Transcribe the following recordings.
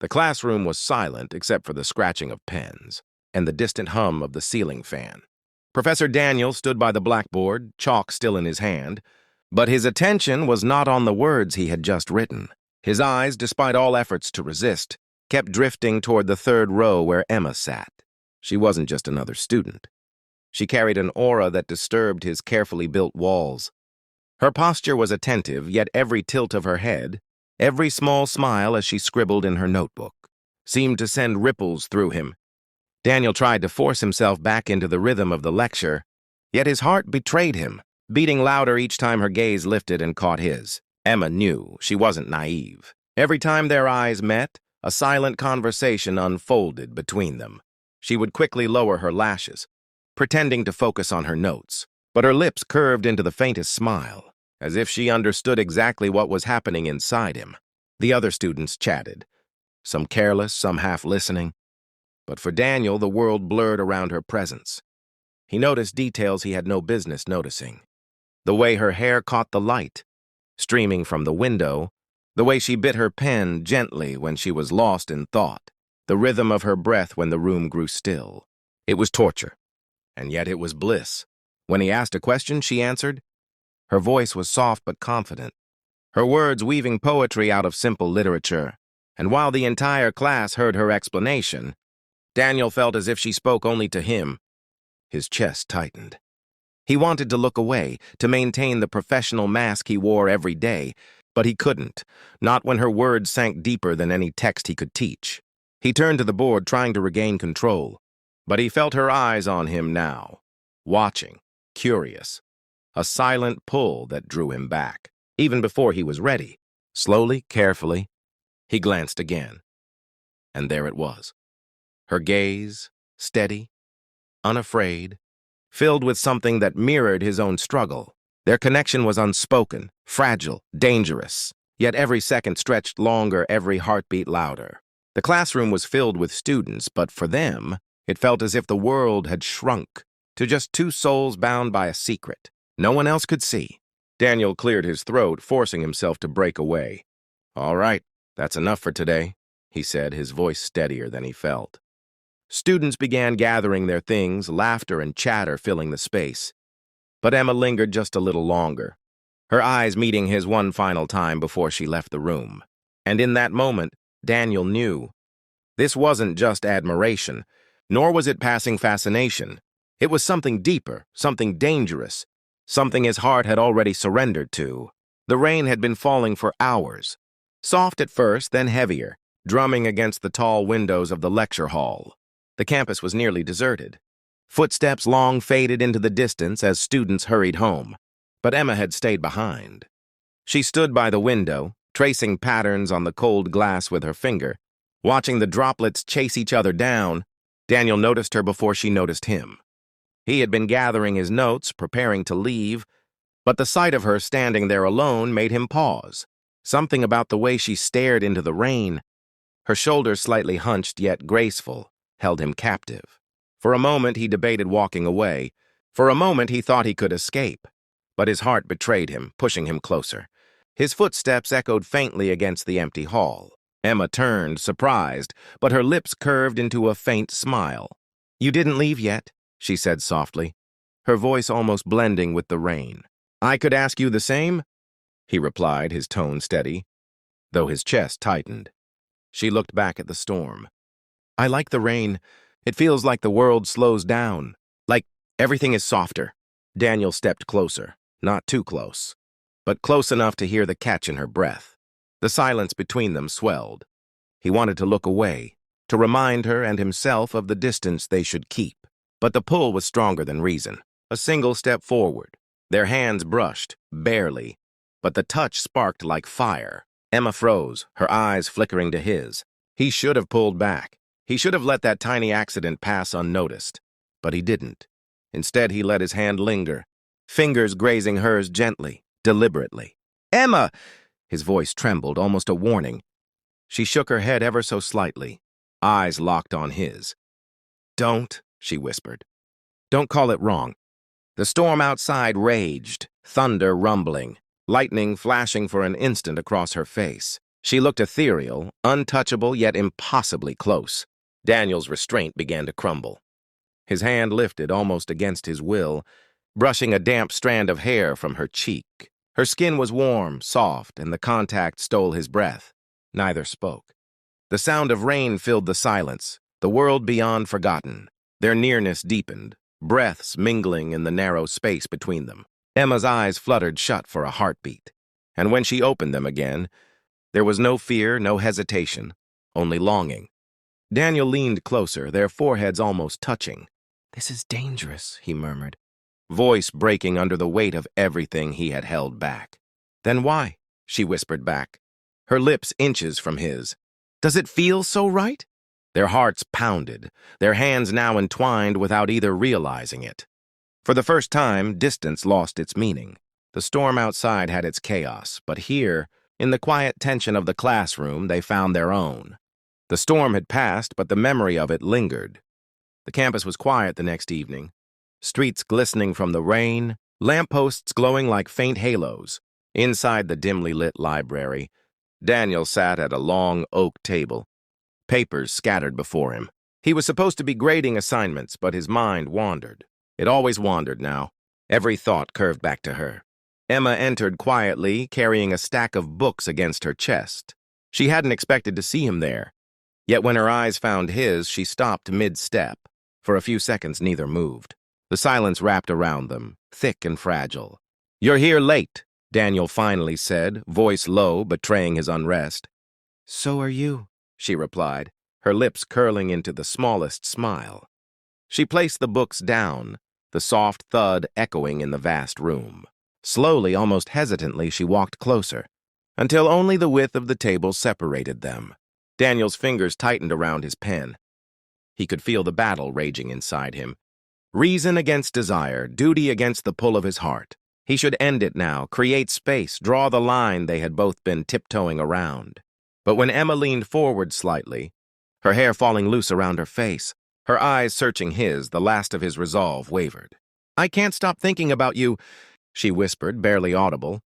The classroom was silent except for the scratching of pens and the distant hum of the ceiling fan. Professor Daniel stood by the blackboard, chalk still in his hand, but his attention was not on the words he had just written. His eyes, despite all efforts to resist, kept drifting toward the third row where Emma sat. She wasn't just another student. She carried an aura that disturbed his carefully built walls. Her posture was attentive, yet every tilt of her head, every small smile as she scribbled in her notebook, seemed to send ripples through him. Daniel tried to force himself back into the rhythm of the lecture, yet his heart betrayed him, beating louder each time her gaze lifted and caught his. Emma knew she wasn't naive. Every time their eyes met, a silent conversation unfolded between them. She would quickly lower her lashes, pretending to focus on her notes, but her lips curved into the faintest smile, as if she understood exactly what was happening inside him. The other students chatted, some careless, some half listening, but for Daniel, the world blurred around her presence. He noticed details he had no business noticing. The way her hair caught the light, streaming from the window, the way she bit her pen gently when she was lost in thought, the rhythm of her breath when the room grew still. It was torture, and yet it was bliss. When he asked a question, she answered. Her voice was soft but confident, her words weaving poetry out of simple literature, and while the entire class heard her explanation, Daniel felt as if she spoke only to him. His chest tightened. He wanted to look away, to maintain the professional mask he wore every day, but he couldn't, not when her words sank deeper than any text he could teach. He turned to the board, trying to regain control, but he felt her eyes on him now, watching, curious, a silent pull that drew him back. Even before he was ready, slowly, carefully, he glanced again, and there it was. Her gaze, steady, unafraid, filled with something that mirrored his own struggle. Their connection was unspoken, fragile, dangerous, yet every second stretched longer, every heartbeat louder. The classroom was filled with students, but for them, it felt as if the world had shrunk to just two souls bound by a secret no one else could see. Daniel cleared his throat, forcing himself to break away. "All right, that's enough for today," he said, his voice steadier than he felt. Students began gathering their things, laughter and chatter filling the space. But Emma lingered just a little longer, her eyes meeting his one final time before she left the room. And in that moment, Daniel knew. This wasn't just admiration, nor was it passing fascination. It was something deeper, something dangerous, something his heart had already surrendered to. The rain had been falling for hours, soft at first, then heavier, drumming against the tall windows of the lecture hall. The campus was nearly deserted. Footsteps long faded into the distance as students hurried home, but Emma had stayed behind. She stood by the window, tracing patterns on the cold glass with her finger. Watching the droplets chase each other down, Daniel noticed her before she noticed him. He had been gathering his notes, preparing to leave, but the sight of her standing there alone made him pause. Something about the way she stared into the rain, her shoulders slightly hunched yet graceful, held him captive. For a moment he debated walking away. For a moment he thought he could escape, but his heart betrayed him, pushing him closer. His footsteps echoed faintly against the empty hall. Emma turned, surprised, but her lips curved into a faint smile. "You didn't leave yet," she said softly, her voice almost blending with the rain. "I could ask you the same," he replied, his tone steady, though his chest tightened. She looked back at the storm. "I like the rain. It feels like the world slows down, like everything is softer." Daniel stepped closer, not too close, but close enough to hear the catch in her breath. The silence between them swelled. He wanted to look away, to remind her and himself of the distance they should keep. But the pull was stronger than reason. A single step forward. Their hands brushed, barely, but the touch sparked like fire. Emma froze, her eyes flickering to his. He should have pulled back. He should have let that tiny accident pass unnoticed. But he didn't. Instead, he let his hand linger, fingers grazing hers gently, deliberately. "Emma!" His voice trembled, almost a warning. She shook her head ever so slightly, eyes locked on his. "Don't," she whispered. "Don't call it wrong." The storm outside raged, thunder rumbling, lightning flashing for an instant across her face. She looked ethereal, untouchable, yet impossibly close. Daniel's restraint began to crumble. His hand lifted almost against his will, brushing a damp strand of hair from her cheek. Her skin was warm, soft, and the contact stole his breath. Neither spoke. The sound of rain filled the silence, the world beyond forgotten. Their nearness deepened, breaths mingling in the narrow space between them. Emma's eyes fluttered shut for a heartbeat, and when she opened them again, there was no fear, no hesitation, only longing. Daniel leaned closer, their foreheads almost touching. "This is dangerous," he murmured, voice breaking under the weight of everything he had held back. "Then why?" she whispered back, her lips inches from his. "Does it feel so right?" Their hearts pounded, their hands now entwined without either realizing it. For the first time, distance lost its meaning. The storm outside had its chaos, but here, in the quiet tension of the classroom, they found their own. The storm had passed, but the memory of it lingered. The campus was quiet the next evening, streets glistening from the rain, lampposts glowing like faint halos. Inside the dimly lit library, Daniel sat at a long oak table, papers scattered before him. He was supposed to be grading assignments, but his mind wandered. It always wandered now. Every thought curved back to her. Emma entered quietly, carrying a stack of books against her chest. She hadn't expected to see him there. Yet when her eyes found his, she stopped mid-step. For a few seconds, neither moved. The silence wrapped around them, thick and fragile. "You're here late," Daniel finally said, voice low, betraying his unrest. "So are you," she replied, her lips curling into the smallest smile. She placed the books down, the soft thud echoing in the vast room. Slowly, almost hesitantly, she walked closer, until only the width of the table separated them. Daniel's fingers tightened around his pen. He could feel the battle raging inside him. Reason against desire, duty against the pull of his heart. He should end it now, create space, draw the line they had both been tiptoeing around. But when Emma leaned forward slightly, her hair falling loose around her face, her eyes searching his, the last of his resolve wavered. "I can't stop thinking about you," she whispered, barely audible,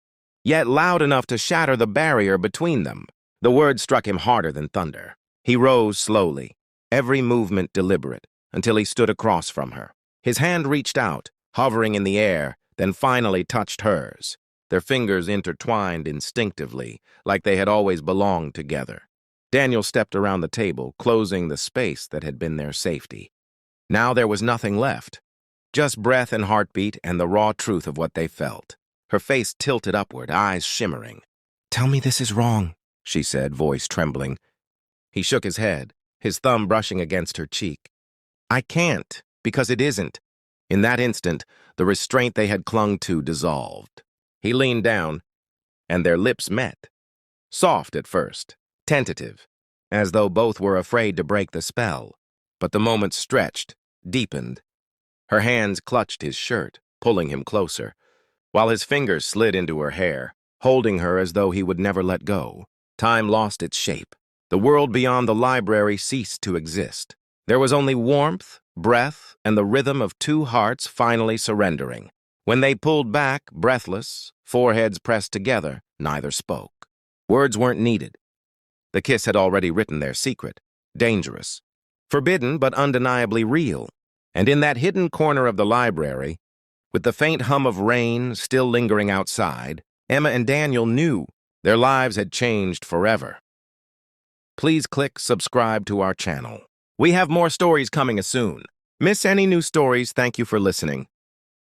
yet loud enough to shatter the barrier between them. The words struck him harder than thunder. He rose slowly, every movement deliberate, until he stood across from her. His hand reached out, hovering in the air, then finally touched hers. Their fingers intertwined instinctively, like they had always belonged together. Daniel stepped around the table, closing the space that had been their safety. Now there was nothing left, just breath and heartbeat and the raw truth of what they felt. Her face tilted upward, eyes shimmering. "Tell me this is wrong," she said, voice trembling. He shook his head, his thumb brushing against her cheek. "I can't, because it isn't." In that instant, the restraint they had clung to dissolved. He leaned down, and their lips met. Soft at first, tentative, as though both were afraid to break the spell. But the moment stretched, deepened. Her hands clutched his shirt, pulling him closer, while his fingers slid into her hair, holding her as though he would never let go. Time lost its shape. The world beyond the library ceased to exist. There was only warmth, breath, and the rhythm of two hearts finally surrendering. When they pulled back, breathless, foreheads pressed together, neither spoke. Words weren't needed. The kiss had already written their secret. Dangerous. Forbidden, but undeniably real. And in that hidden corner of the library, with the faint hum of rain still lingering outside, Emma and Daniel knew their lives had changed forever. Please click subscribe to our channel. We have more stories coming soon. Miss any new stories? Thank you for listening.